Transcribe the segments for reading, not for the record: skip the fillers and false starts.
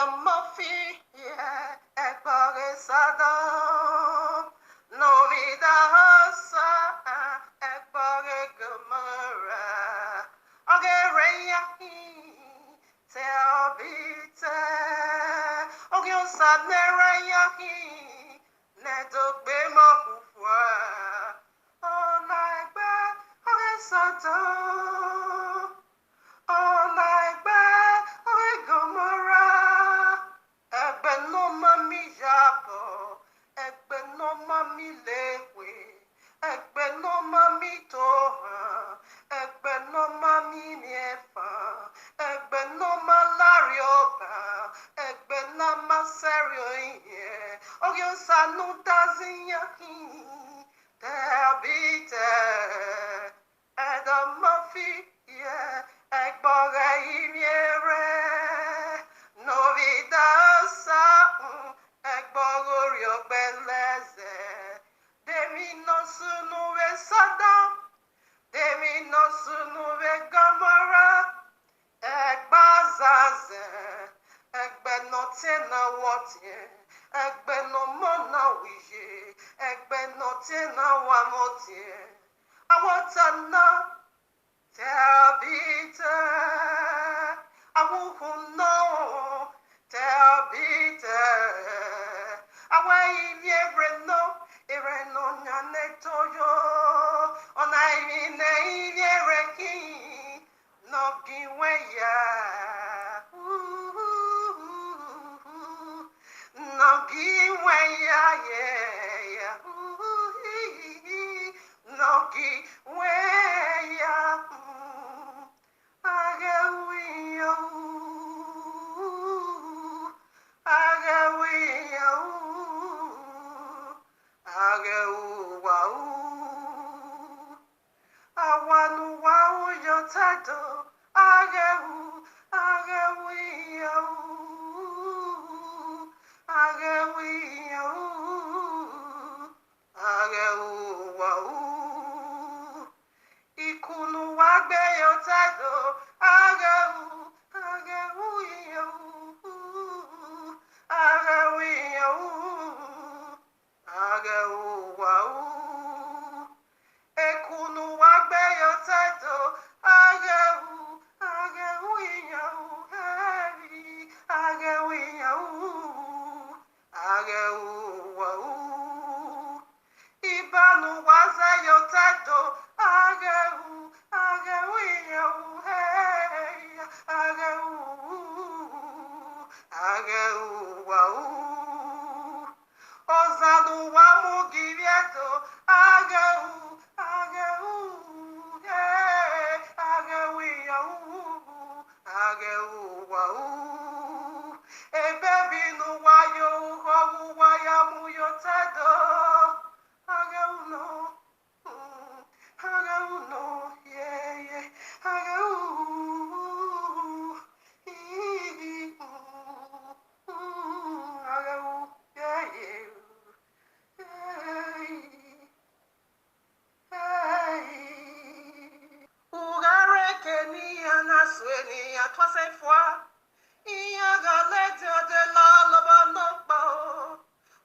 Murphy, yeah, Ed's Adam. No vida sa Ed's Gomorrah. Okay, Rayahi, tell Vita. Okay, on Sunday, Rayahi, Neto Bemo. Oh, like that, okay, Satan. Oh, like that, okay, Gomorrah. Egbe no mami yabo, egbe no mami lewe, egbe no mami toha, egbe no mami niefa, egbe no malarioba, egbe na maserio iye, ogyo sanu dazinyaki, debite, Edom Murphy, yeah, egbore Iyore. Novidas Egbogorio Beleze Demi no sunuwe Sodom Demi no sunuwe Gomorrah Egbazaze Egbe no tena wotie Egbe no mona wije Egbe no tena wamotie Awotana Tabita I won't know, tell Peter. Away, never know, no Nanetoyo. On I mean, never king, no giwaya. No giwaya, yeah. No giwaya. Ikunu wagbe yotado Ekunu wagbe yotado Ibanu waza yotado Ozanu wa mugivieto Ebebi nu wayo hogu waya muyotado yeah. Ugare Kenya na sweni a twase fois. Iya galete de la loba no pa.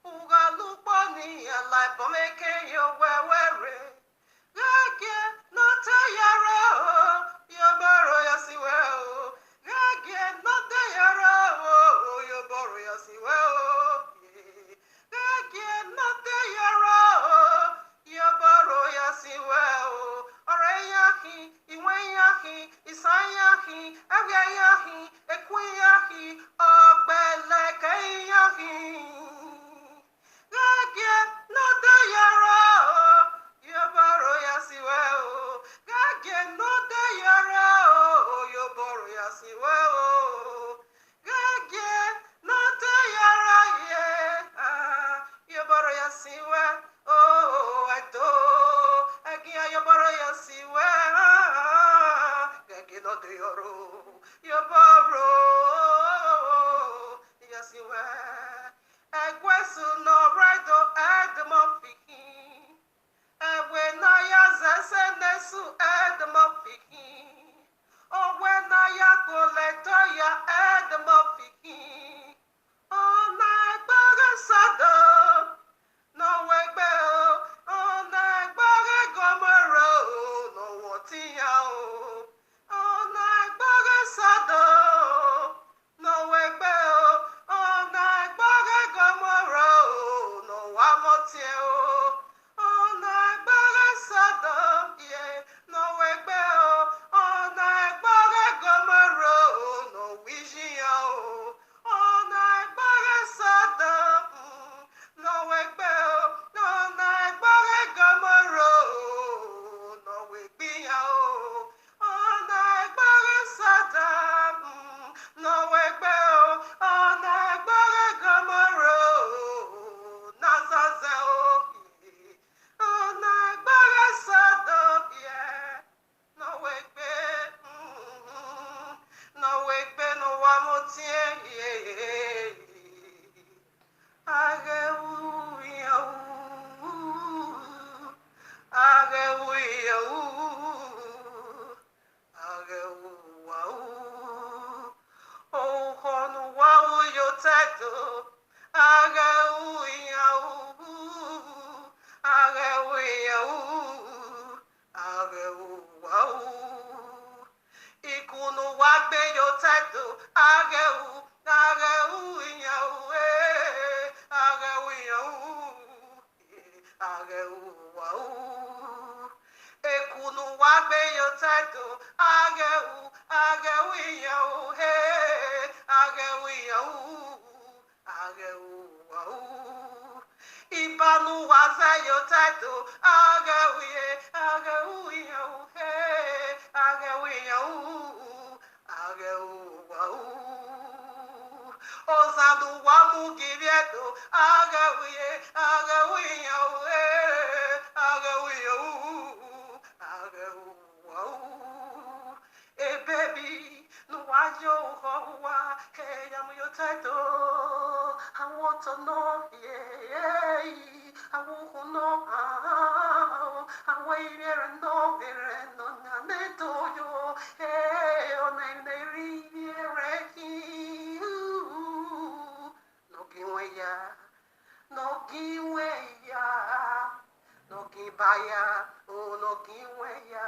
Uga lupo ni a life for make yo wewe. Gage no te yara yo boro ya siwe o. Gage no te yara yo boro ya siwe o. Gage no te yara yo boro ya siwe o. Ore yahi, iwe yahi, isan yahi, ewe yahi, ekwe yahi, ogbeleke yahi. Gage no te yara yo boro ya siwe o. Gage no te yara yo boro ya siwe o. Gage no te yara yo boro ya siwe o. Edo Agia yo boro ya siwe Gage no te yoro yo boro ya siwe Egwesu no raido Edmo fiki Ewe na ya zese nesu Edmo fiki Owe na ya koleto ya Edmo fiki title. Aga Ikunu wagbe yo title. Ekunu wagbe yo title. Ibanu waza yo title. Ozadu wamu givieto. Hey baby, no wajo hoa, hey I'm your title. I want to know, yeah, I want to know how. I wait here and know here and no naneto yo, hey, on a riviera, no giveya, no giveya, no gibaya, oh no giveya.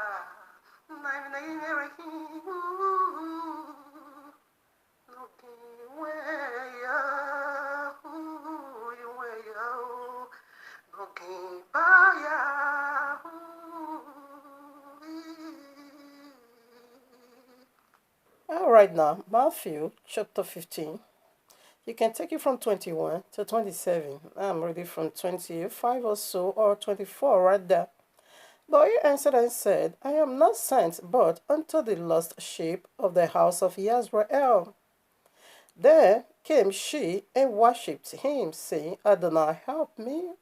All right, now, Matthew chapter 15. You can take it from 21 to 27. I'm reading from 25 or so, or 24 right there. But he answered and said, I am not sent but unto the lost sheep of the house of Israel. Then came she and worshipped him, saying, Adonai, help me.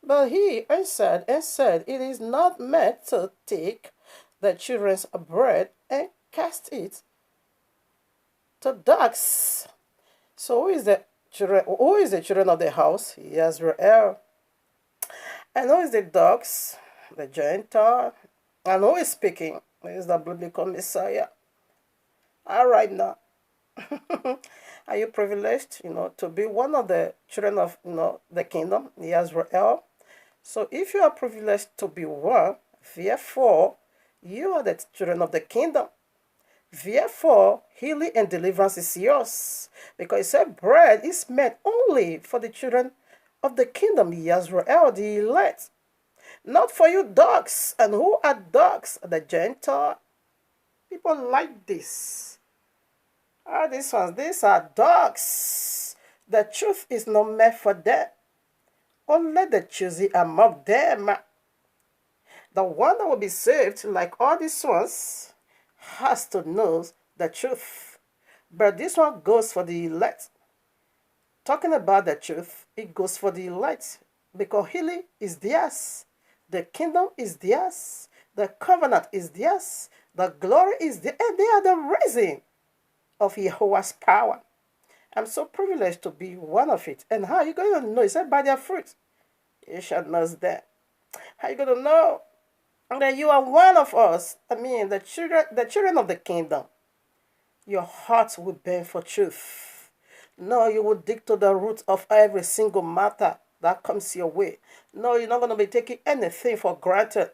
But he answered and said, It is not meant to take the children's bread and cast it to dogs. So who is the children of the house? Israel. And who is the dogs? The Gentile. And who is speaking? Is the biblical Messiah. All right now. Are you privileged, to be one of the children of, the kingdom, Israel? So if you are privileged to be one, therefore, you are the children of the kingdom. Therefore, healing and deliverance is yours. Because it said bread is meant only for the children of the kingdom, Israel, the elect. Not for you dogs. And who are dogs? The Gentile. People like this. These ones, these are dogs. The truth is not meant for them. Only the choosy among them. The one that will be saved, like all these ones, has to know the truth. But this one goes for the elect. Talking about the truth, it goes for the elect. Because healing is theirs. The kingdom is theirs. The covenant is theirs. The glory is theirs. And they are the reason of YAHUAH'S power. I'm so privileged to be one of it. And how are you going to know? It said by their fruit. You shall know that. How are you going to know that you are one of us? I mean, the children of the kingdom. Your heart will burn for truth. No, you will dig to the root of every single matter that comes your way. No, you're not going to be taking anything for granted.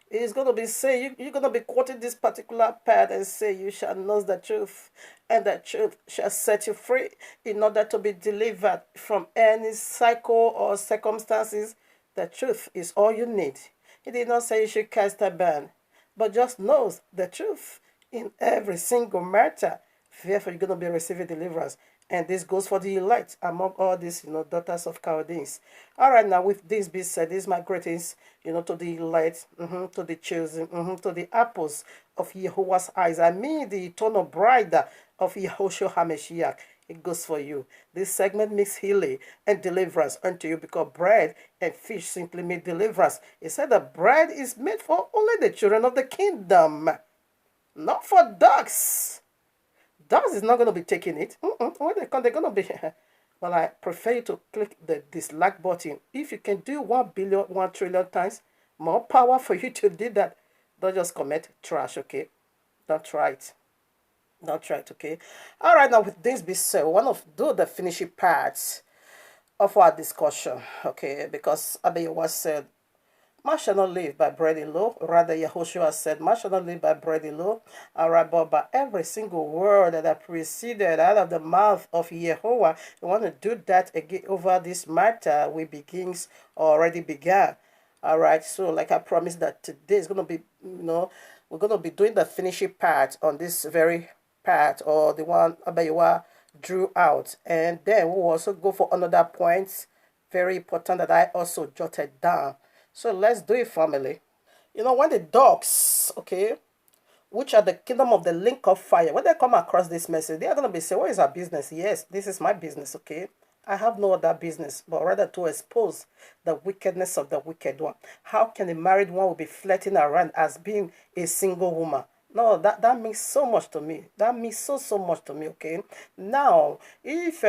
It's going to be saying, you're going to be quoting this particular part and say, you shall know the truth, and the truth shall set you free in order to be delivered from any cycle or circumstances. The truth is all you need. He did not say you should cast a ban, but just knows the truth in every single matter. Therefore, you're going to be receiving deliverance. And this goes for the elect among all these, daughters of Chaldeans. All right, now with this being said, this is my greetings, to the elect, to the chosen, to the apples of YAHUAH'S eyes. I mean the eternal bride of Yahushua HaMashiach. It goes for you. This segment makes healing and deliverance unto you, because bread and fish simply mean deliverance. It said that bread is made for only the children of the kingdom, not for dogs. Dogs is not going to be taking it. When they come, they're going to be... Well, I prefer you to click the dislike button. If you can do 1 billion, 1 trillion times, more power for you to do that. Don't just comment trash, okay? Don't try it. That's right, okay. All right, now with this being said, we want to do the finishing parts of our discussion, okay, because Abiyawa said, man shall not live by bread alone. Rather, Yahushua said, man shall not live by bread alone. All right, but by every single word that preceded out of the mouth of Yehovah, we want to do that again over this matter. We begins already began. All right, so like I promised that today is going to be, we're going to be doing the finishing part on this very part, or the one Abayawa drew out. And then we'll also go for another point, very important, that I also jotted down. So let's do it, family. When the dogs, okay, which are the kingdom of the link of fire, when they come across this message, they are going to be saying, what is our business? Yes, this is my business, okay? I have no other business, but rather to expose the wickedness of the wicked one. How can a married one will be flirting around as being a single woman? No, that means so much to me. That means so much to me, okay? Now, if,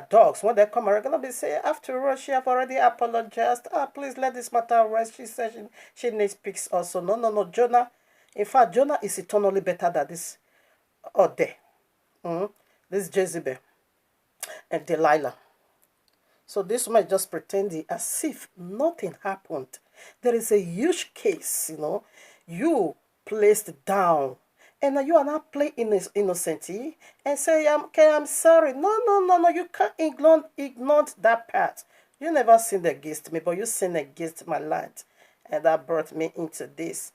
dogs, when they come around, going to be saying, after all, she have already apologized. Please let this matter rest. She said she needs peace also. No, Jonah. In fact, Jonah is eternally better than this other. This Jezebel and Delilah. So this woman just pretending as if nothing happened. There is a huge case, you placed down. And you are not playing innocent and say, okay, I'm sorry. No, you can't ignore that part. You never sinned against me, but you sinned against my land. And that brought me into this.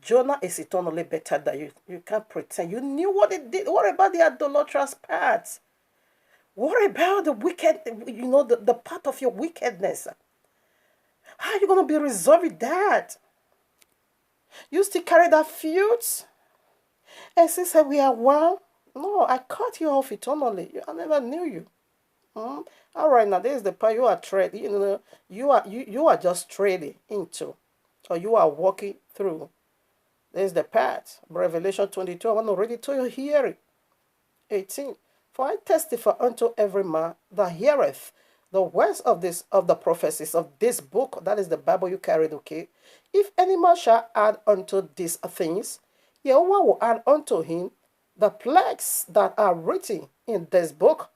Jonah is eternally better than you. You can't pretend. You knew what it did. What about the adulterous part? What about the wicked, the part of your wickedness? How are you going to be resolving that? You still carry that feuds? And she said, we are one? No, I cut you off eternally. I never knew you. All right, now this is the part you are trading. You are just trading into, or you are walking through. There's the path. Revelation 22. I want to read it to you. Hear it. 18. For I testify unto every man that heareth the words of the prophecies of this book, that is the Bible you carried, okay? If any man shall add unto these things, Yahweh will add unto him the plagues that are written in this book.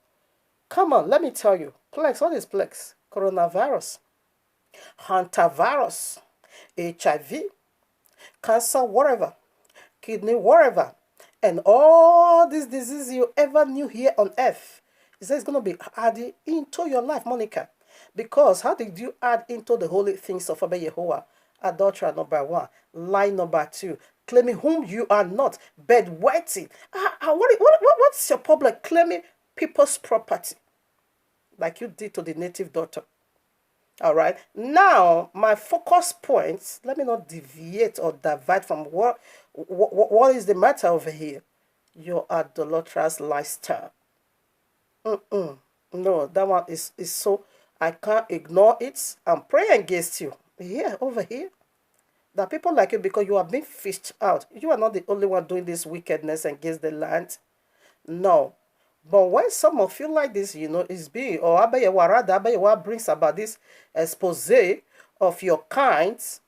Come on, let me tell you. Plagues, what is plagues? Coronavirus, hantavirus, HIV, cancer, whatever, kidney, whatever, and all these diseases you ever knew here on earth. He says it's going to be added into your life, Monica. Because how did you add into the holy things of Abba Yehovah? Adulterer number 1, lie number 2, claiming whom you are not, bedwetting. What's your problem? Claiming people's property, like you did to the native daughter. All right. Now, my focus points, let me not deviate or divide from what is the matter over here. Your adulterous lifestyle. No, that one is so, I can't ignore it. I'm praying against you. Here, over here. That people like you, because you are being fished out. You are not the only one doing this wickedness against the land. No. But when some of you like this, is being, or Abayawa brings about this expose of your kinds,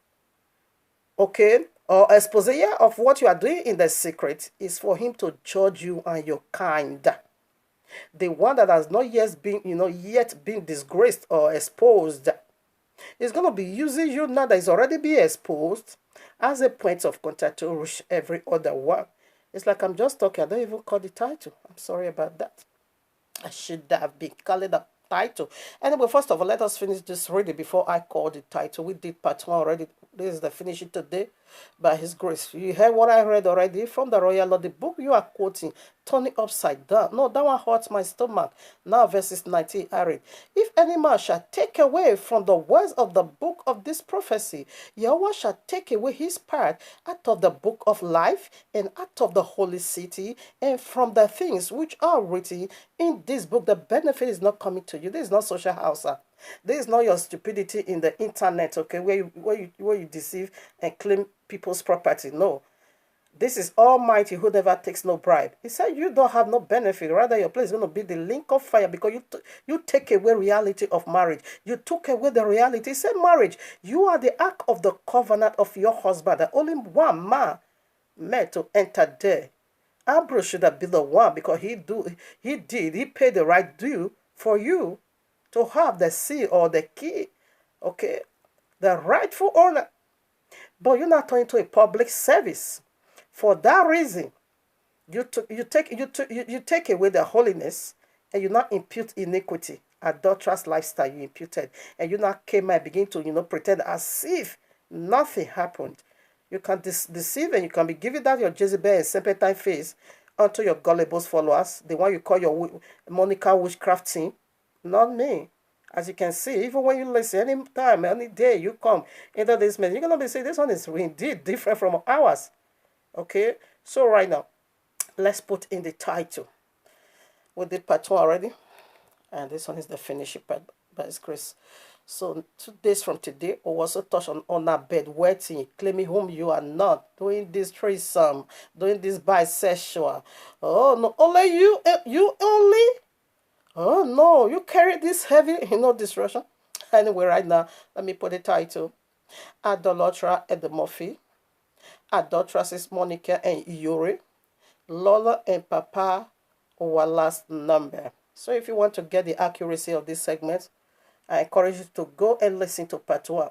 okay, or expose of what you are doing in the secret, is for him to judge you and your kind. The one that has not yet been disgraced or exposed is going to be using you now that is already being exposed as a point of contact to reach every other one. It's like I'm just talking. I don't even call the title. I'm sorry about that. I should have been calling the title. Anyway, first of all, let us finish this reading before I call the title. We did part 1 already. This is the finishing today by His grace. You heard what I read already from the Royal Law. The book you are quoting, turn it upside down. No, that one hurts my stomach. Now verses 19, I read. If any man shall take away from the words of the book of this prophecy, Yahweh shall take away his part out of the book of life and out of the holy city and from the things which are written in this book. The benefit is not coming to you. This is not social house. This is not your stupidity in the internet, okay, where you deceive and claim people's property. No. This is Almighty who never takes no bribe. He said you don't have no benefit. Rather, your place is going to be the link of fire, because you take away reality of marriage. You took away the reality. He said marriage, you are the ark of the covenant of your husband. That only one man meant to enter there. Ambrose should have been the one because he paid the right due for you to have the seal or the key, okay, the rightful owner. But you're not turning to a public service. For that reason, you take away the holiness, and you not impute iniquity, adulterous lifestyle you imputed, and you not came and begin to pretend as if nothing happened. You can deceive, and you can be giving that your Jezebel and serpentine face unto your gullible followers, the one you call your Monica witchcraft team, not me. As you can see, even when you listen, any time, any day you come into this message, you're going to be saying, this one is indeed different from ours. Okay? So right now, let's put in the title. We did part 2 already. And this one is the finishing part by His grace. So 2 days from today, we also touch on that bed waiting, claiming whom you are not, doing this threesome, doing this bisexual. Oh, no, only you only? Oh, no, you carry this heavy, distraction. Anyway, right now, let me put the title. Adulterer Eddy, Adulteress is Monica and Iyore, Lolo and Papa Uwaila'S number. So if you want to get the accuracy of this segment, I encourage you to go and listen to part 1.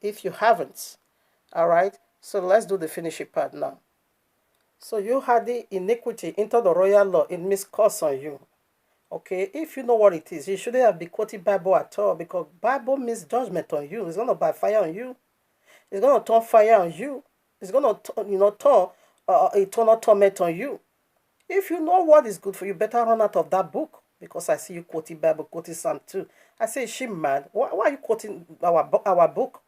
If you haven't, all right? So let's do the finishing part now. So you had the iniquity into the royal law. It means curse on you. Okay, if you know what it is, you shouldn't have been quoting Bible at all, because Bible means judgment on you. It's going to by fire on you. It's going to turn fire on you. It's going to, turn eternal torment on you. If you know what is good for you, better run out of that book, because I see you quoting Bible, quoting Psalm 2. I say, is she mad? Why are you quoting our book?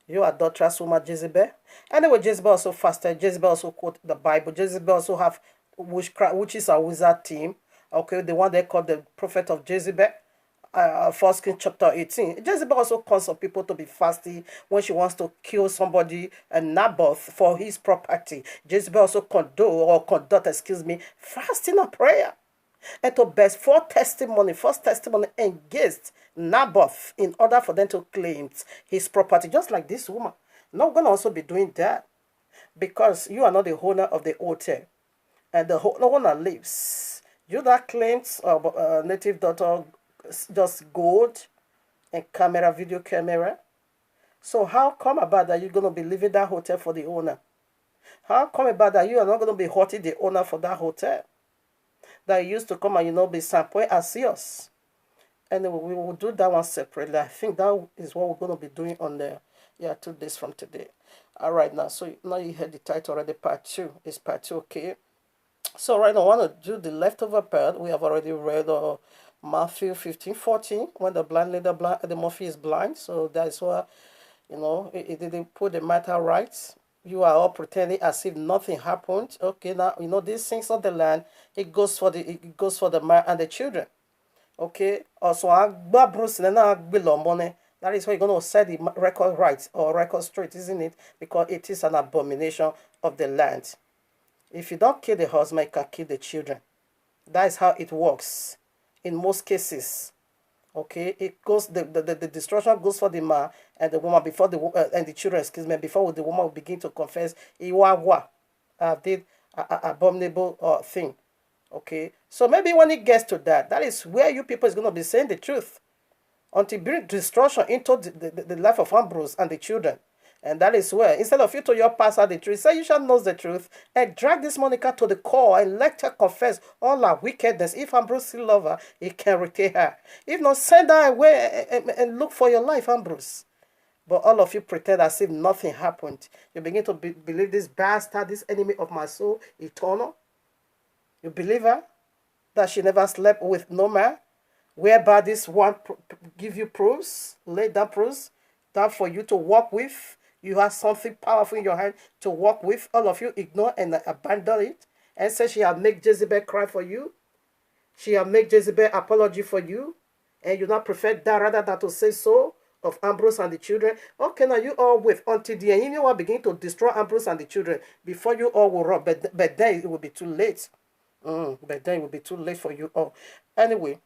You adulterous woman, Jezebel. Anyway, Jezebel also fasted. Jezebel also quote the Bible. Jezebel also have witches and wizard team. Okay, the one they call the prophet of Jezebel. 1 Kings chapter 18. Jezebel also calls some people to be fasting when she wants to kill somebody and Naboth for his property. Jezebel also conduct fasting and prayer. And to best false testimony against Naboth in order for them to claim his property. Just like this woman. Not going to also be doing that, because you are not the owner of the hotel, and the owner lives. You that claims native daughter just gold and video camera. So how come about that you're going to be leaving that hotel for the owner? How come about that you are not going to be hurting the owner for that hotel that used to come and be sampling as yours? Anyway, we will do that one separately. I think that is what we're going to be doing on the 2 days from today. All right, now, so now you heard the title already. Part 2 is part 2. Okay, so right now I want to do the leftover part. We have already read Matthew 15:14, when the blind leader the Murphy is blind. So that's why it didn't put the matter right. You are all pretending as if nothing happened. Okay, now these things of the land, it goes for the man and the children. Okay, also that is why you're going to set the record right or record straight, isn't it? Because it is an abomination of the land. If you don't kill the husband, you can kill the children. That is how it works in most cases. Okay, it goes the destruction goes for the man and the woman before and the children. Before the woman will begin to confess, I did abominable thing. Okay, so maybe when it gets to that is where you people is going to be saying the truth, until bring destruction into the life of Ambrose and the children. And that is where, instead of you to your pastor the truth, say you shall know the truth, and drag this Monica to the core and let her confess all her wickedness. If Ambrose still love her, he can retain her. If not, send her away and look for your life, Ambrose. But all of you pretend as if nothing happened. You begin to believe this bastard, this enemy of my soul, eternal. You believe her? That she never slept with no man? Whereby this one give you proofs, lay down proofs, that for you to walk with. You have something powerful in your hand to walk with. All of you ignore and abandon it. And say she have made Jezebel cry for you. She have made Jezebel apology for you. And you not prefer that rather than to say so of Ambrose and the children. Okay, now you all wait until the enemy will begin to destroy Ambrose and the children before you all will run. But then it will be too late. But then it will be too late for you all. Anyway,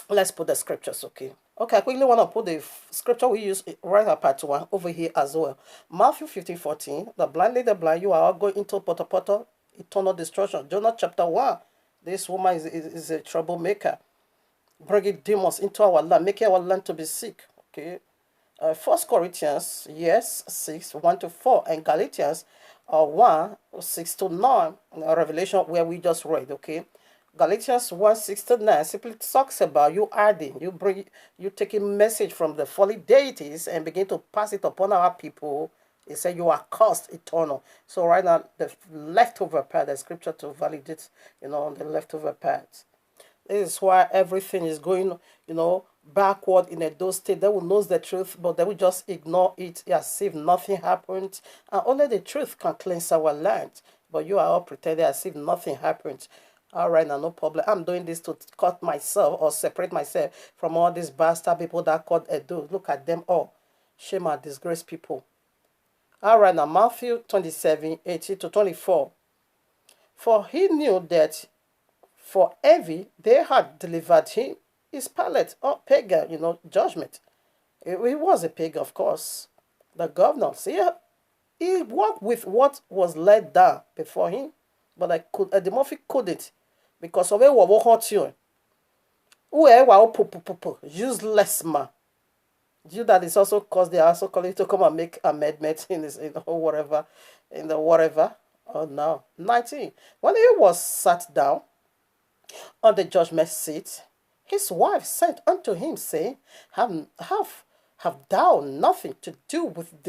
let's put the scriptures, okay? Okay, I quickly want to put the scripture we use right at part 1 over here as well. Matthew 15:14, the blind lead the blind, you are all going into Poto. eternal destruction. Jonah chapter 1. This woman is a troublemaker, bringing demons into our land, making our land to be sick. Okay. First Corinthians, yes, 6, 1 to 4, and Galatians 1, 6 to 9, Revelation where we just read, okay? Galatians 1, 6 to 9 simply talks about you adding, you taking message from the fallen deities and begin to pass it upon our people. It said you are cursed eternal. So right now, the leftover part, the scripture to validate, the leftover part. This is why everything is going, backward in a those state. They will know the truth, but they will just ignore it as if nothing happened. And only the truth can cleanse our land. But you are all pretending as if nothing happened. All right, now no problem. I'm doing this to cut myself or separate myself from all these bastard people that called Edo. Look at them all. Shame and disgrace people. All right, now Matthew 27, 18 to 24. For he knew that for envy they had delivered him his palate or pagan, judgment. He was a pagan, of course. The governor, see, he worked with what was laid down before him, but the Murphy couldn't because of what hurt you. Useless man. You that is also cause they are also calling to come and make amendments in this, whatever. Oh no. 19. When he was sat down on the judgment seat, his wife sent unto him, saying, Have thou nothing to do with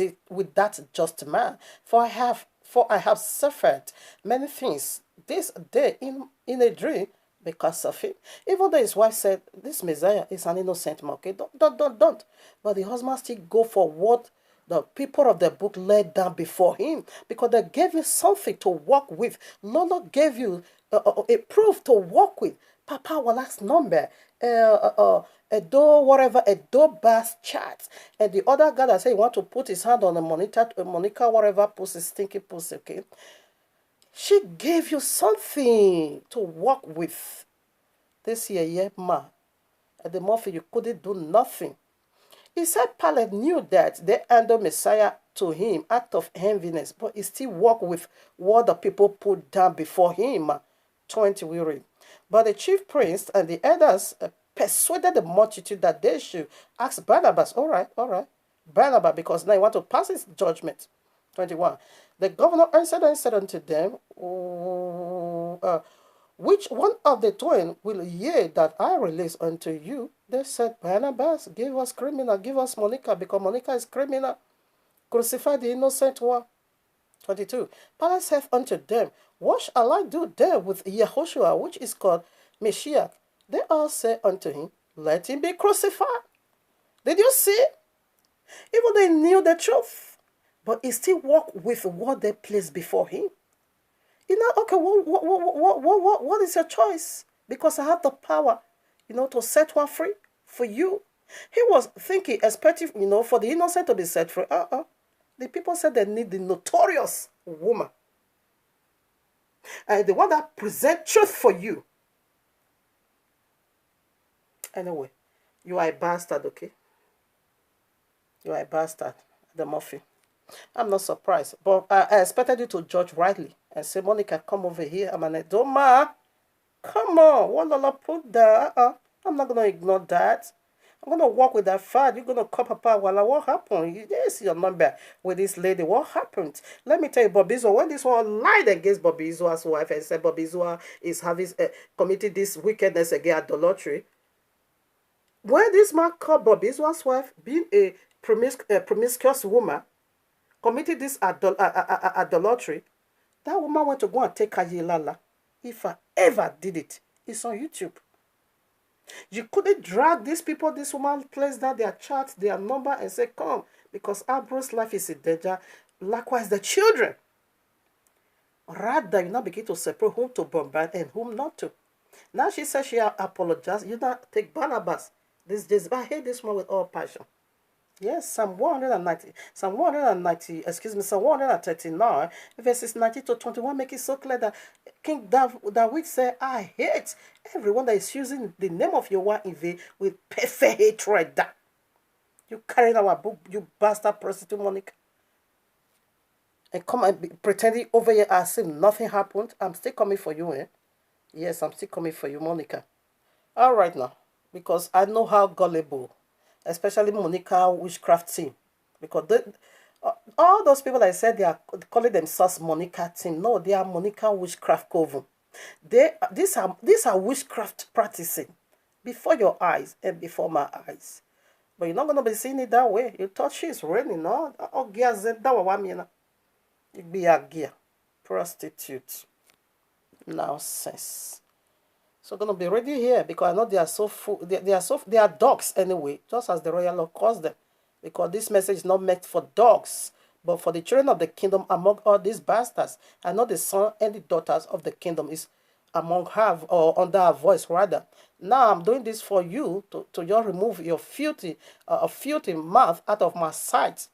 that just man? For I have suffered many things this day in a dream because of him. Even though his wife said, this Messiah is an innocent man, okay? Don't. But the husband still go for what the people of the book laid down before him, because they gave you something to work with. Lolo gave you a proof to work with. Papa will ask number, Adulteress chat, and the other guy that said he want to put his hand on the monitor, Monica, whatever, pussy, stinky pussy, okay? She gave you something to work with. This year, ma, at the Murphy, you couldn't do nothing. He said Pilate knew that they handed Messiah to him out of enviness, but he still worked with what the people put down before him. 20 we read. But the chief priest and the elders persuaded the multitude that they should ask Barnabas. All right. Barnabas, because now he want to pass his judgment. 21. The governor answered and said unto them, which one of the twain will ye that I release unto you? They said, Barnabas, give us criminal, give us Monica, because Monica is criminal. Crucify the innocent one. 22. Pilate said unto them, what shall I do there with Yahushua, which is called Messiah? They all said unto him, let him be crucified. Did you see? Even they knew the truth, but he still walked with what they placed before him. Okay, what is your choice? Because I have the power, to set one free for you. He was thinking, expecting, for the innocent to be set free. The people said they need the notorious woman. And the one that presents truth for you. Anyway, you are a bastard, okay? You are a bastard, the Murphy. I'm not surprised, but I expected you to judge rightly and say, Monica, come over here. I'm an Edoma. Come on, what Lolo put there? I'm not going to ignore that. I'm going to walk with that fad. You're going to call Papa Wala. What happened? Yes, your number with this lady. What happened? Let me tell you, Bobby Zoa, when this one lied against Bobby Zoa's wife and said Bobby Zoa is having committed this wickedness against adultery, when this man called Bobby Zoa's wife being a promiscuous woman, committed this adultery, that woman went to go and take Ayelala. If I ever did it, it's on YouTube. You couldn't drag these people, this woman placed down their chart, their number, and say, come, because Abro's life is in danger. Likewise, the children. Rather, you now begin to separate whom to bombard and whom not to. Now she says she apologized. You now take Barnabas. I hate this one with all passion. Yes, Psalm 139, verses 19 to 21 make it so clear that King David said, I hate everyone that is using the name of Yahweh in vain with perfect hatred. You carrying our book, you bastard prostitute, Monica. and come and be pretending over here as if nothing happened. I'm still coming for you, eh? Yes, I'm still coming for you, Monica. All right now, because I know how gullible, especially Monica witchcraft team, because all those people I said they are calling themselves Monica team. No, they are Monica witchcraft coven. These are witchcraft practicing before your eyes and before my eyes. But you're not gonna be seeing it that way. You thought she's raining, no? Oh, gear that was me. It be a gear. Prostitute. Nonsense. So gonna be ready here because I know they are so full. They are dogs anyway, just as the royal law calls them. Because this message is not meant for dogs, but for the children of the kingdom among all these bastards. I know the son and the daughters of the kingdom is among her or under her voice rather. Now I'm doing this for you to just remove your filthy mouth out of my sight.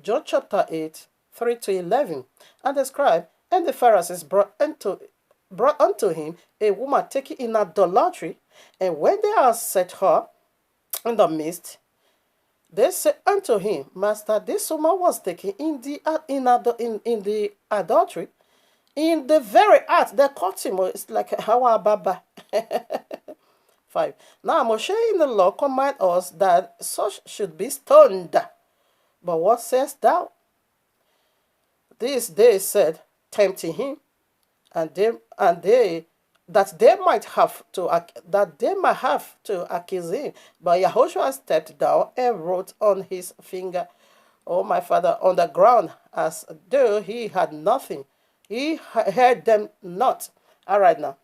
John chapter 8, 3 to 11. And the scribe and the Pharisees brought unto him a woman taken in adultery, and when they had set her in the midst, they said unto him, Master, this woman was taken in the adultery, in the very act. They caught him. It's like how Baba. 5. Now Moshe in the law command us that such should be stoned. But what sayest thou? This they said, tempting him, and they that they might have to accuse him. But Yahushua stepped down and wrote on his finger, "Oh my father," on the ground, as though he had nothing. He heard them not. All right now.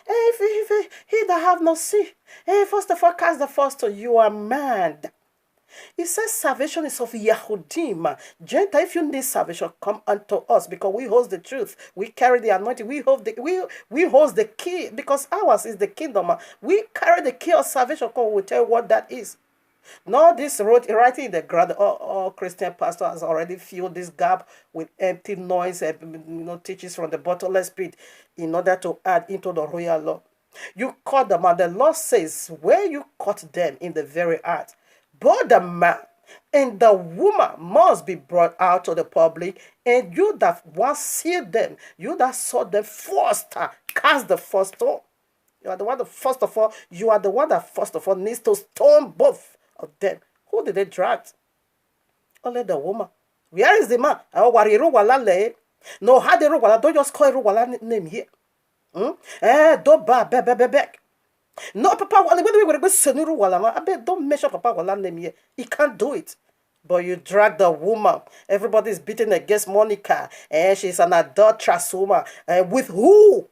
If he that have no sin, first of all, cast the first stone. You are mad. It says salvation is of Yahudim. Gentile, if you need salvation, come unto us because we hold the truth. We carry the anointing. We hold the key because ours is the kingdom. We carry the key of salvation. Come, we'll tell you what that is. No, this writing in the ground, all Christian pastor has already filled this gap with empty noise and teachings from the bottomless pit in order to add into the royal law. You caught them, and the law says where you caught them in the very act. Both the man and the woman must be brought out to the public, and you that once sealed them, you that saw them first, cast the first stone. You are the one that first of all needs to stone both of them. Who did they drag? Only the woman. Where is the man? No, how they don't just call Ruwala name here. Don't back. No, Papa, I bet don't mention Papa Wala name here. He can't do it. But you drag the woman. Everybody is beating against Monica. And she's an adulteress woman. With who?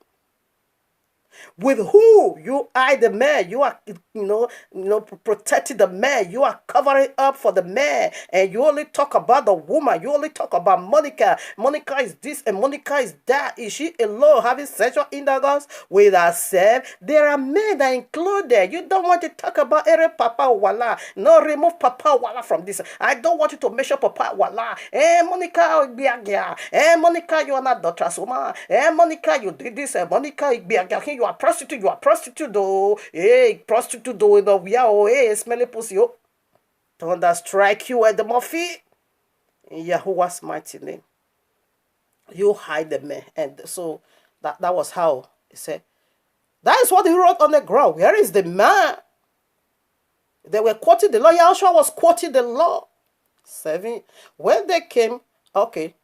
With who? You are the man. You are, protecting the man. You are covering up for the man. And you only talk about the woman. You only talk about Monica. Monica is this and Monica is that. Is she alone having sexual intercourse with herself? There are men that include there. You don't want to talk about every Papa Wala. No, remove Papa Wala from this. I don't want you to mention Papa Wala. Monica, Monica, you are not adulteress woman. Monica, you did this. Monica, you are prostitute though. Hey, prostitute though. We are smelly pussy. Thunder strike you at the Murphy. In Yahuwah's mighty name. You hide the man. And so that was how he said. That is what he wrote on the ground. Where is the man? They were quoting the law. Yahushua was quoting the law. 7. When they came, okay.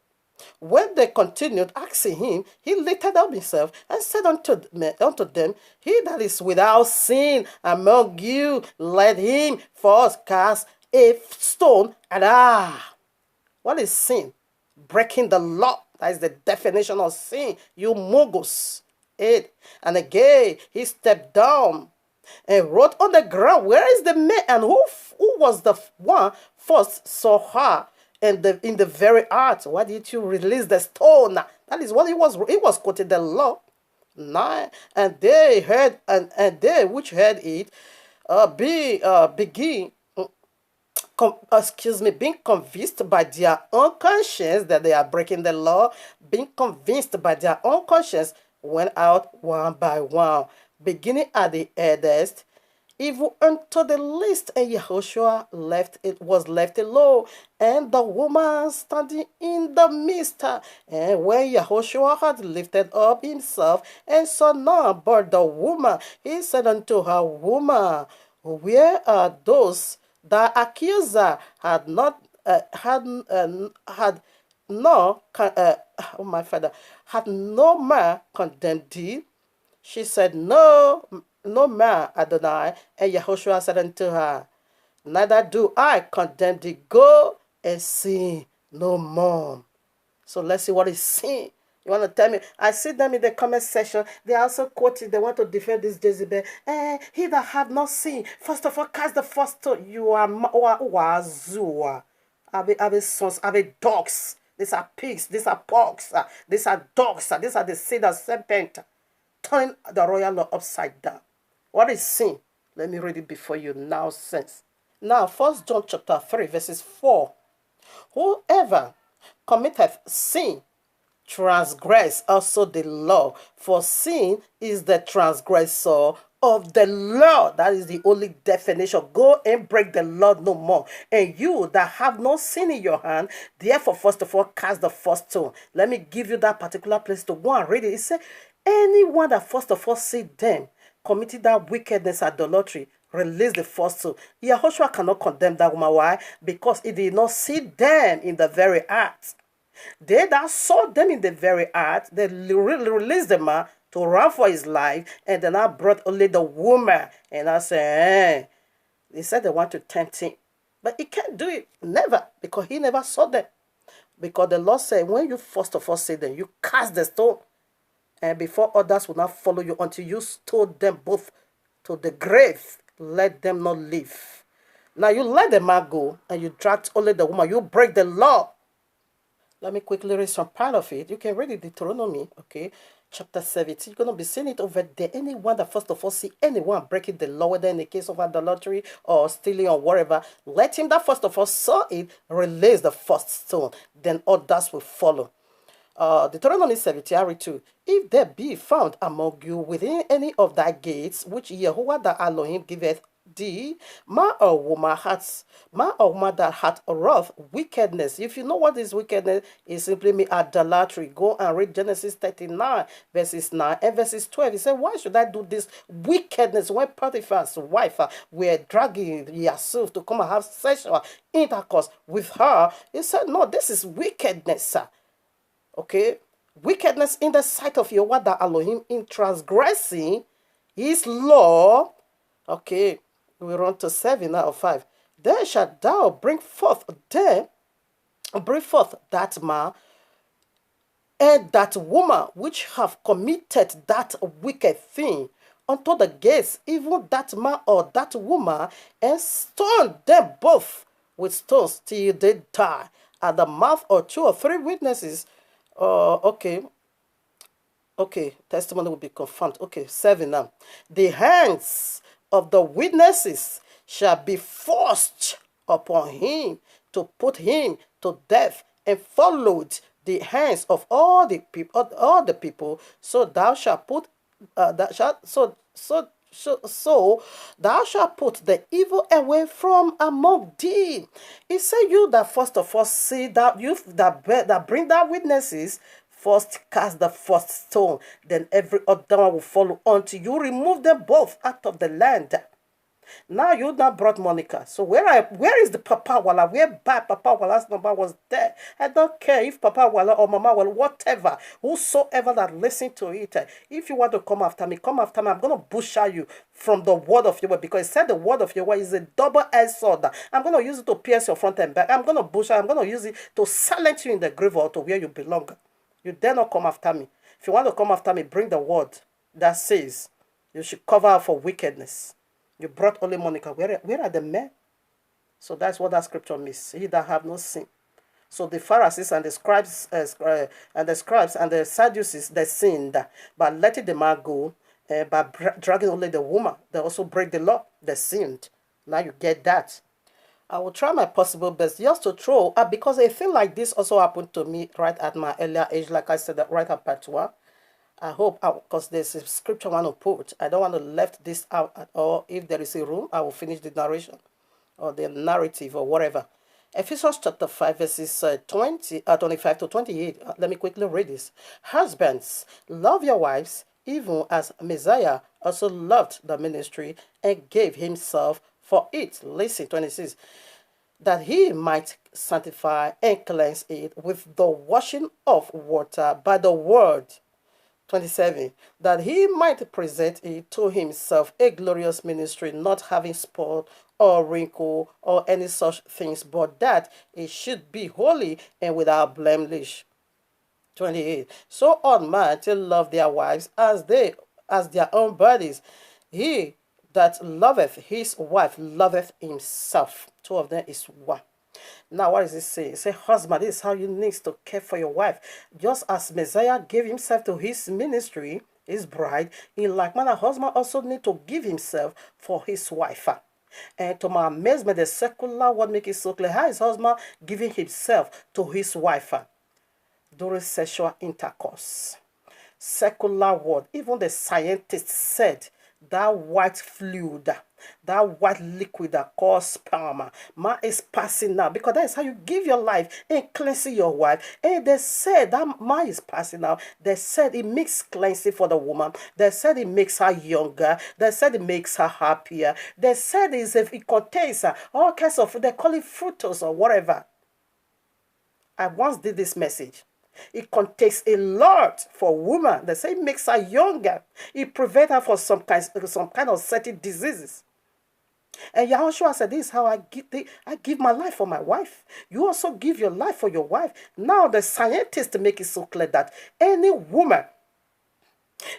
When they continued asking him, he lifted up himself and said unto them, He that is without sin among you, let him first cast a stone at What is sin? Breaking the law. That is the definition of sin. You mogos. 8. And again, he stepped down and wrote on the ground, Where is the man? And who was the one first saw her? And in the very act, why did you release the stone? That is what he was quoting the law. 9. And they heard, and they which heard it, being convinced by their own conscience that they are breaking the law, being convinced by their own conscience, went out one by one, beginning at the eldest, evil unto the least, and Yahushua was left alone, and the woman standing in the midst. And when Yahushua had lifted up himself and saw none but the woman, he said unto her, Woman, where are those that accuser had no oh my father, had no man condemned thee? She said, No, no man, Adonai. And Yahushua said unto her, Neither do I condemn thee. Go and sin no more. So let's see what is sin. You want to tell me? I see them in the comment section. They are also quoting. They want to defend this Jezebel. He that had not seen, first of all, cast the first stone. You are Wazua. Ave sons, ave dogs. These are pigs. These are porks. These are dogs. These are the seed of serpent. Turning the royal law upside down. What is sin? Let me read it before you now, sense. Now, 1 John chapter 3, verses 4. Whoever committeth sin transgress also the law, for sin is the transgressor of the law. That is the only definition. Go and break the law no more. And you that have no sin in your hand, therefore first of all cast the first stone. Let me give you that particular place to go and read it. It says, anyone that first of all see them committed that wickedness, adultery, release the first stone. Yahushua cannot condemn that woman. Why? Because he did not see them in the very act. They that saw them in the very act, they released the man to run for his life, and then I brought only the woman. And I said, they said they want to tempt him. But he can't do it. Never. Because he never saw them. Because the Lord said, when you first of all see them, you cast the stone. And before others will not follow you until you stole them both to the grave. Let them not live. Now you let the man go, and you dragged only the woman. You break the law. Let me quickly read some part of it. You can read it, Deuteronomy, okay, chapter 17. You're going to be seeing it over there. Anyone that first of all see anyone breaking the law, whether in the case of adultery or stealing or whatever, let him that first of all saw it release the first stone. Then others will follow. Deuteronomy 17, I read 2. If there be found among you within any of thy gates, which Yahuwah the Elohim giveth thee, man or woman that hath wrought wickedness. If you know what is wickedness, it simply means idolatry. Go and read Genesis 39, verses 9 and verses 12. He said, why should I do this wickedness when Potiphar's wife were dragging Yusuf to come and have sexual intercourse with her? He said, no, this is wickedness. Okay? Wickedness in the sight of Yahuwah the Elohim in transgressing his law. Okay, we run to 7 out of 5. Then shalt thou bring forth that man and that woman which have committed that wicked thing unto the gates, even that man or that woman, and stone them both with stones till they die. At the mouth of 2 or 3 witnesses, okay, testimony will be confirmed. Okay, 7 now. The hands of the witnesses shall be forced upon him to put him to death, and followed the hands of all the people. So thou shalt put thou shalt put the evil away from among thee. He said, you that first of all see that you that bring that witnesses, first cast the first stone, then every other one will follow until you remove them both out of the land. Now you now brought Monica. So where is the Papa Wala? Whereby Papa Wala's number was there. I don't care if Papa Wala or Mama Wala, whatever, whosoever that listen to it. If you want to come after me, come after me. I'm going to butcher you from the word of your word, because it said the word of your word is a double-edged sword. I'm going to use it to pierce your front and back. I'm going to butcher. I'm going to use it to silence you in the grave or to where you belong. You dare not come after me. If you want to come after me, bring the word that says you should cover for wickedness. You brought only Monica. Where are the men? So that's what that scripture means. He that have no sin. So the Pharisees and the scribes and the Sadducees, they sinned by letting the man go, by dragging only the woman. They also break the law. They sinned. Now you get that. I will try my possible best just to throw, because a thing like this also happened to me right at my earlier age, like I said, right at Patua. I hope, because there's a scripture I want to put. I don't want to left this out at all. If there is a room, I will finish the narration or the narrative or whatever. Ephesians chapter 5, verses 25 to 28. Let me quickly read this. Husbands, love your wives, even as Messiah also loved the ministry and gave himself for it. Listen, 26. That he might sanctify and cleanse it with the washing of water by the word. 27. That he might present it to himself a glorious ministry, not having spot or wrinkle or any such things, but that it should be holy and without blemish. 28. So ought man to love their wives as their own bodies. He that loveth his wife loveth himself. Two of them is one. Now, what does it say? It says, husband, this is how you need to care for your wife. Just as Messiah gave himself to his ministry, his bride, in like manner, husband also need to give himself for his wife. And to my amazement, the secular word make it so clear. How is husband giving himself to his wife during sexual intercourse? Secular word. Even the scientists said that white fluid, that white liquid that called sperm, man, is passing now, because that is how you give your life and cleansing your wife. And they said that man is passing out. They said it makes cleansing for the woman. They said it makes her younger. They said it makes her happier. They said it contains all kinds of, they call it fructose or whatever. I once did this message. It contains a lot for women. They say it makes her younger. It prevents her from some kind of certain diseases. And Yahushua said, this is how I give my life for my wife. You also give your life for your wife. Now the scientists make it so clear that any woman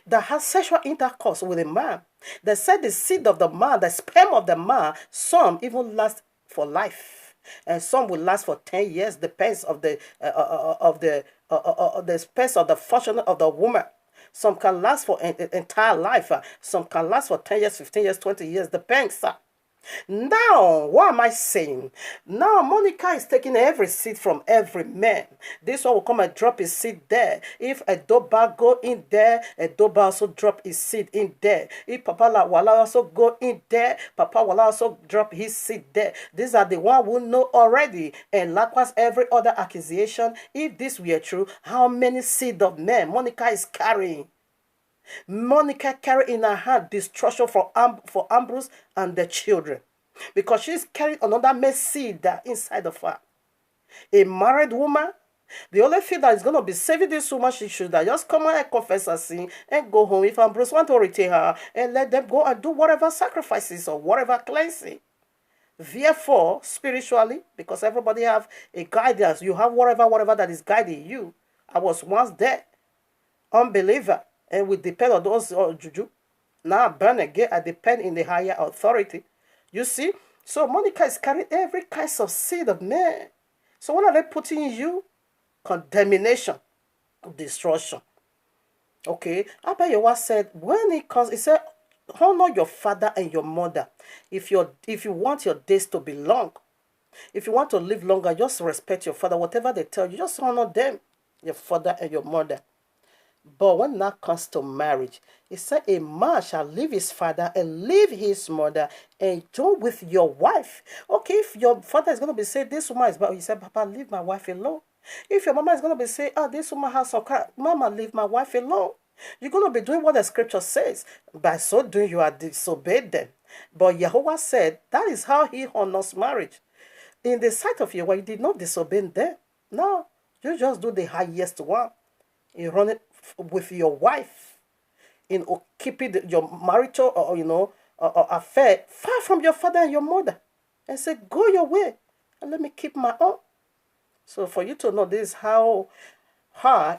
that has sexual intercourse with a man, they said the seed of the man, the sperm of the man, some even last for life. And some will last for 10 years, depends of the space of the function of the woman. Some can last for an entire life. Some can last for 10 years, 15 years, 20 years, depends. Now, what am I saying? Now, Monica is taking every seed from every man. This one will come and drop his seed there. If a Doba go in there, a Doba also drop his seed in there. If Papa Wala also go in there, Papa Wala also drop his seed there. These are the one who know already. And likewise, every other accusation, if this were true, how many seed of men Monica is carrying? Monica carried in her hand destruction for Ambrose and the children, because she's carrying another man's seed inside of her. A married woman, the only thing that is going to be saving this woman, she should just come out and confess her sin and go home. If Ambrose want to retain her, and let them go and do whatever sacrifices or whatever cleansing. Therefore, spiritually, because everybody have a guidance, you have whatever that is guiding you. I was once there, unbeliever. And we depend on those juju. Now born again, I depend in the higher authority. You see? So Monica is carrying every kind of seed of man. So what are they putting in you? Condemnation, destruction. Okay? Abba Yewa said, when it comes, he said, honor your father and your mother. If you want your days to be long, if you want to live longer, just respect your father. Whatever they tell you, just honor them, your father and your mother. But when that comes to marriage, it said a man shall leave his father and leave his mother and join with your wife. Okay, if your father is going to be saying, this woman is bad, you say, Papa, leave my wife alone. If your mama is going to be saying, oh, this woman has some crap, Mama, leave my wife alone. You're going to be doing what the scripture says. By so doing, you are disobeyed them. But Yahuwah said, that is how he honors marriage. In the sight of Yahuwah, you did not disobey them. No, you just do the highest one. You run it with your wife in keeping your marital affair far from your father and your mother, and say, go your way and let me keep my own. So for you to know, this is how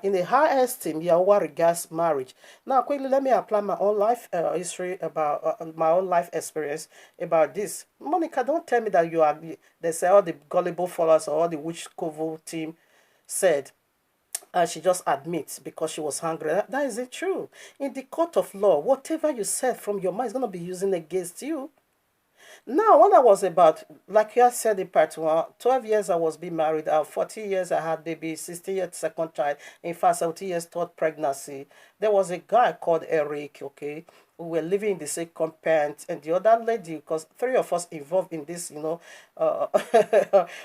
in a high esteem Yahuwah regards marriage. Now quickly, let me apply my own life history about my own life experience about this. Monica, don't tell me that they say all the gullible followers or all the witch covo team said, she just admits because she was hungry. That isn't true. In the court of law, whatever you said from your mind is going to be used against you. Now, when I was about, like you said in part one, 12 years I was being married, 40 years I had baby, 16 years second child, in fact, 17 years third pregnancy. There was a guy called Eric, okay? We were living in the same compound, and the other lady, because three of us involved in this, uh,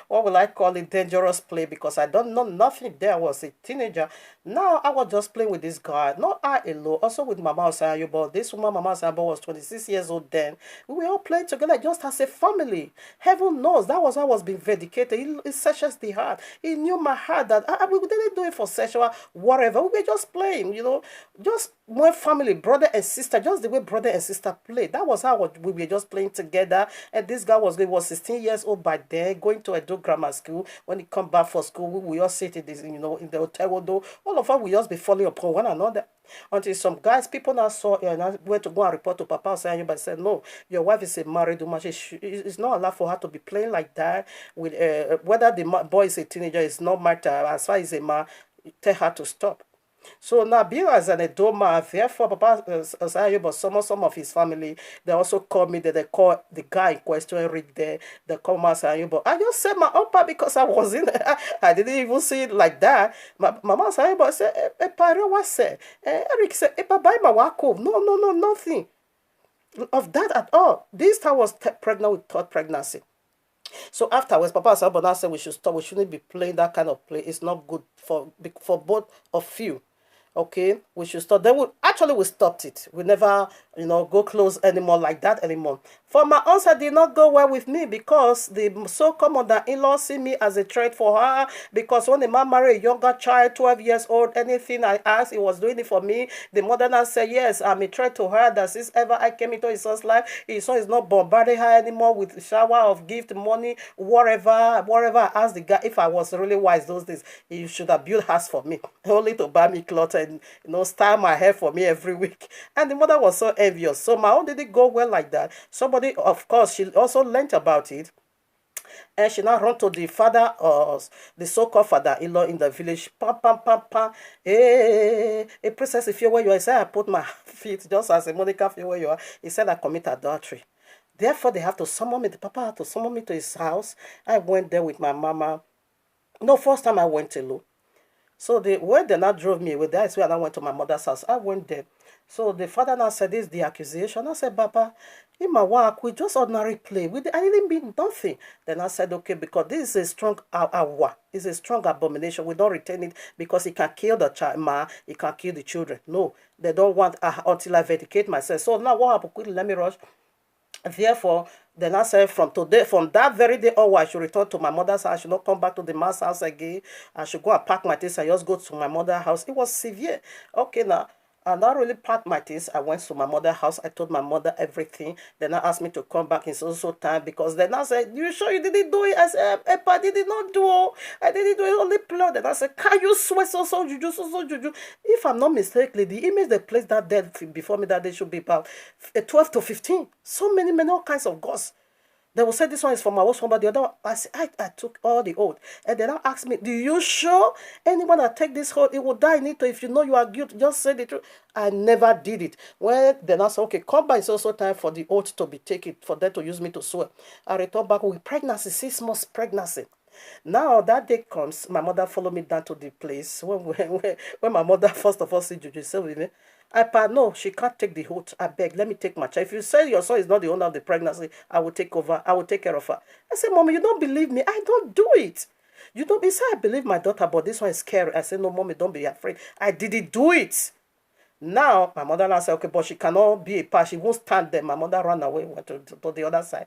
what will I call it, dangerous play, because I don't know nothing there. I was a teenager. Now I was just playing with this guy, not I alone, also with Mama Osayo, but this woman, Mama Osayo, was 26 years old then. We were all playing together just as a family. Heaven knows that was how I was being vindicated. He searches the heart. He knew my heart that we didn't do it for sexual whatever. We were just playing, just one family, brother and sister, just the way brother and sister play. That was how we were just playing together. And this guy was 16 years old by then, going to Edo grammar school. When he come back for school, we all sit in this, in the hotel window. All of us we just be falling upon one another. Until some guys, people now saw it and I went to go and report to Papa saying, but said, no, your wife is a married woman. It's not allowed for her to be playing like that. With whether the boy is a teenager, it's not matter. As far as a man, tell her to stop. So now, being as an Edoma, therefore, Papa Osayo, but some of his family, they also call me, they call the guy in question, Eric, there, they call me Osayo, but I just said my upper because I was in there. I didn't even see it like that. Mama Osayo said, Pare, what said? Eric said, buy my wako. No, nothing of that at all. This time was pregnant with third pregnancy. So afterwards, Papa Osayo said we should stop. We shouldn't be playing that kind of play. It's not good for both of you. Okay, we should stop. Then we stopped it. We never, go close anymore like that anymore. For my answer did not go well with me because the so-called mother-in-law see me as a threat for her. Because when the man married a younger child, 12 years old, anything I asked, he was doing it for me. The mother now said, yes, I'm a threat to her. That since ever I came into his son's life, his son is not bombarding her anymore with shower of gift, money, whatever I asked the guy. If I was really wise those days, he should have built house for me, only to buy me clothes and style my hair for me every week. And the mother was so envious. So my own didn't go well like that. Somebody, of course, she also learned about it. And she now run to the father, the so-called father-in-law in the village. Pam, pam, pam, pam. Hey, princess, if you're where you are, I said, I put my feet just as a Monica, if you're where you are. He said, I commit adultery. Therefore, they have to summon me. The papa had to summon me to his house. I went there with my mama. No, first time I went alone. So when they now drove me away, that's where I went to my mother's house. I went there. So the father now said, this is the accusation. I said, Papa, in my work, we just ordinary play. I didn't mean nothing. Then I said, okay, because this is a strong awa. It's a strong abomination. We don't retain it because it can kill the child, it can kill the children. No, they don't want until I vindicate myself. So now what happened? Quickly, let me rush. Therefore, then I said from that very day onward, I should return to my mother's house. I should not come back to the man's house again. I should go and pack my things. I just go to my mother's house. It was severe. Okay, now, I not really packed my things. I went to my mother's house. I told my mother everything. Then I asked me to come back in so time because then I said, you sure you didn't do it? I said, Epa, I did not do it. I didn't do it, only plot. Then I said, can you swear so juju? If I'm not mistaken, the image they placed that day before me that day should be about 12 to 15. So many all kinds of gods. They will say this one is from my husband, but the other one, I took all the oath. And then I asked me, do you sure anyone that take this oath, it will die in it? Or if you know you are guilty, just say the truth. I never did it. Well, then I said, okay, come by. It's also time for the oath to be taken, for them to use me to swear. I returned back with pregnancy, 6 months pregnancy. Now that day comes, my mother followed me down to the place. When my mother first of all said, Juju, say with me, no, she can't take the oath. I beg, let me take my child. If you say your son is not the owner of the pregnancy, I will take over. I will take care of her. I said, Mommy, you don't believe me. I don't do it. You don't be say I believe my daughter, but this one is scary. I said, no, Mommy, don't be afraid. I didn't do it. Now, my mother now said, okay, but she cannot be a part. She won't stand there. My mother ran away, went to the other side.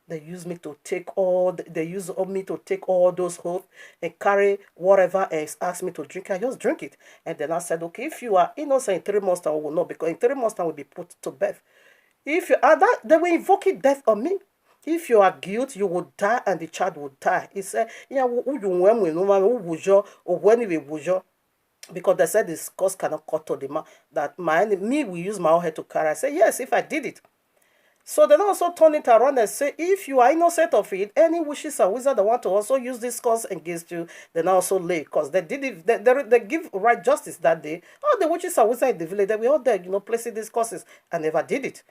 They use me to take all those oaths and carry whatever else asked me to drink. I just drink it. And then I said, okay, if you are innocent in 3 months time, I will not, because in 3 months time will be put to death. If you are that, they will invoke death on me. If you are guilty, you will die and the child will die. He said, because they said this cause cannot cut to the man. That me will use my own head to carry. I said, yes, if I did it. So they also turn it around and say, if you are innocent of it, any witches or wizards that want to also use this cause against you, then also lay. Because they did it, they give right justice that day. All the witches or wizards in the village, they were all there, placing these causes. I never did it.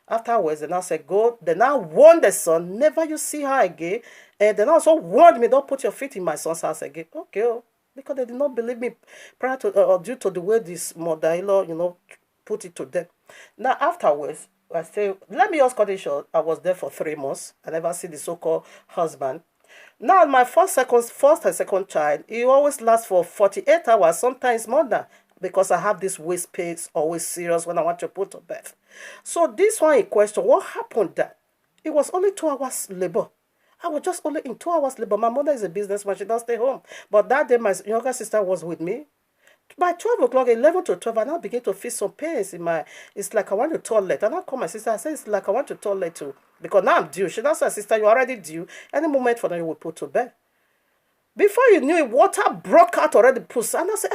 Afterwards, they now said, go. They now warned the son, never you see her again. And they also warned me, don't put your feet in my son's house again. Okay, oh, because they did not believe me prior to or due to the way this mother-in-law, put it to them. Now, afterwards, I say, let me just cut it short. I was there for 3 months. I never see the so-called husband. Now, my first and second child, it always lasts for 48 hours, sometimes more than, because I have this waist pain, always serious when I want to put to bed. So this one in question, what happened that? It was only 2 hours labor. I was just only in 2 hours labor. My mother is a businessman. She doesn't stay home. But that day, my younger sister was with me. By 12 o'clock, 11 to 12, I now begin to feel some pains in my, it's like I want to toilet. And I call my sister, I say, it's like I want to toilet too. Because now I'm due. She now says, sister, you're already due. Any moment for them, you will put to bed. Before you knew it, water broke out already. Puss. And I said,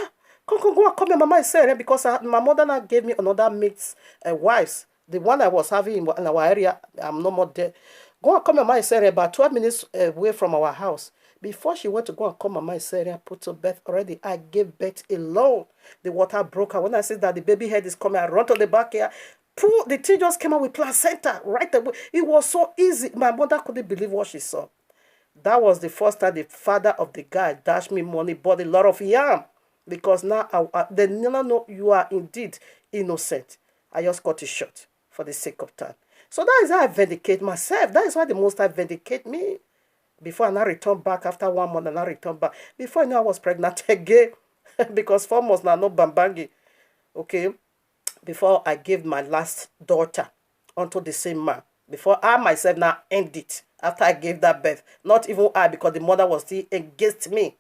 go and come here, mama is saying, because my mother now gave me another mate's wives. The one I was having in our area, I'm no more there. Go and come here, mama is saying, about 12 minutes away from our house. Before she went to go and call Mama Iyore, put to bed already, I gave birth alone. The water broke out. When I said that the baby head is coming, I run to the back here. The thing just came out with placenta right away. It was so easy. My mother couldn't believe what she saw. That was the first time the father of the guy dashed me money, bought a lot of yam. Because now they never know you are indeed innocent. I just cut it short for the sake of time. So that is how I vindicate myself. That is why the Most High vindicate me. Before I now return back after 1 month, and I return back. Before I know I was pregnant again. Because 4 months now, no bambangi. Okay. Before I gave my last daughter unto the same man. Before I myself now end it. After I gave that birth. Not even I, because the mother was still against me.